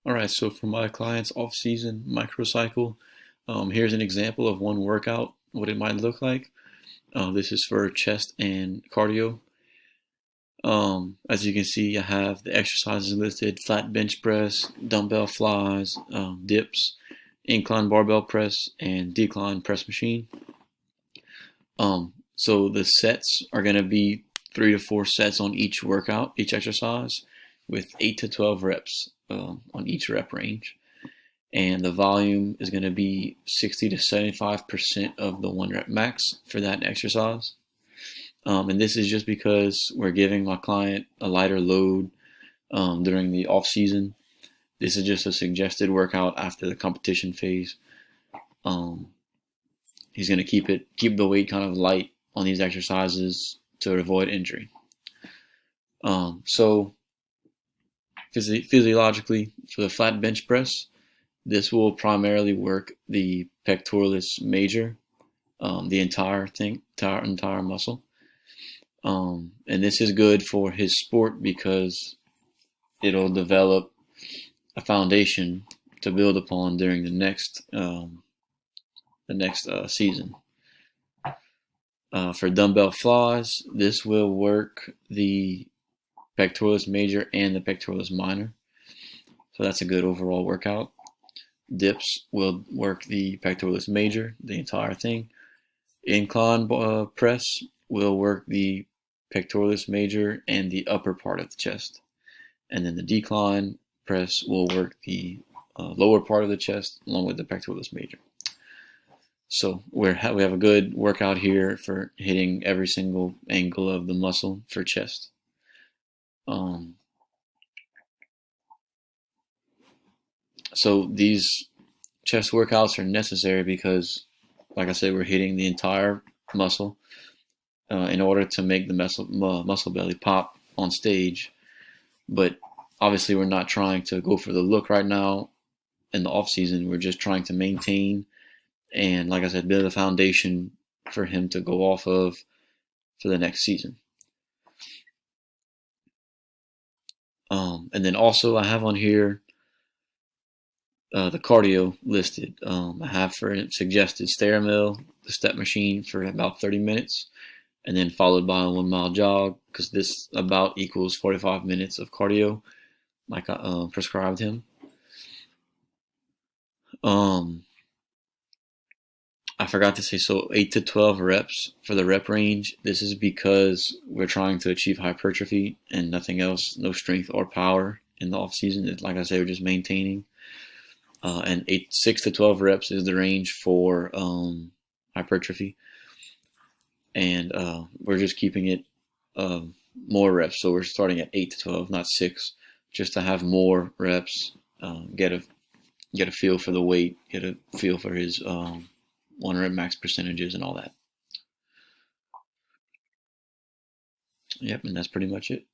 All right, so for my clients off-season microcycle, here's an example of one workout, what it might look like. This is for chest and cardio. As you can see, I have the exercises listed: flat bench press, dumbbell flies, dips, incline barbell press, and decline press machine. So the sets are going to be 3 to 4 sets on each workout, each exercise, with 8 to 12 reps on each rep range. And the volume is going to be 60 to 75% of the 1 rep max for that exercise. And this is just because we're giving my client a lighter load during the off season. This is just a suggested workout after the competition phase. He's going to keep the weight kind of light on these exercises to avoid injury. So physiologically, for the flat bench press, this will primarily work the pectoralis major, the entire muscle. And this is good for his sport because it'll develop a foundation to build upon during the next season. For dumbbell flies, this will work the pectoralis major and the pectoralis minor. So that's a good overall workout. Dips will work the pectoralis major, the entire thing. Incline press will work the pectoralis major and the upper part of the chest. And then the decline press will work the lower part of the chest along with the pectoralis major. So we have a good workout here for hitting every single angle of the muscle for chest. So these chest workouts are necessary because, like I said, we're hitting the entire muscle in order to make the muscle belly pop on stage. But obviously, we're not trying to go for the look right now in the off season. We're just trying to maintain and, like I said, build a foundation for him to go off of for the next season. And then also I have on here the cardio listed. I have for suggested SteraMill, the step machine for about 30 minutes, and then followed by a 1 mile jog, because this about equals 45 minutes of cardio, like I prescribed him. I forgot to say, so 8 to 12 reps for the rep range. This is because we're trying to achieve hypertrophy and nothing else, no strength or power in the off season. Like I said, we're just maintaining. And 6 to 12 reps is the range for hypertrophy. And we're just keeping it more reps. So we're starting at 8 to 12, not 6, just to have more reps, get a feel for the weight, get a feel for his 1 rep max percentages and all that. Yep, and that's pretty much it.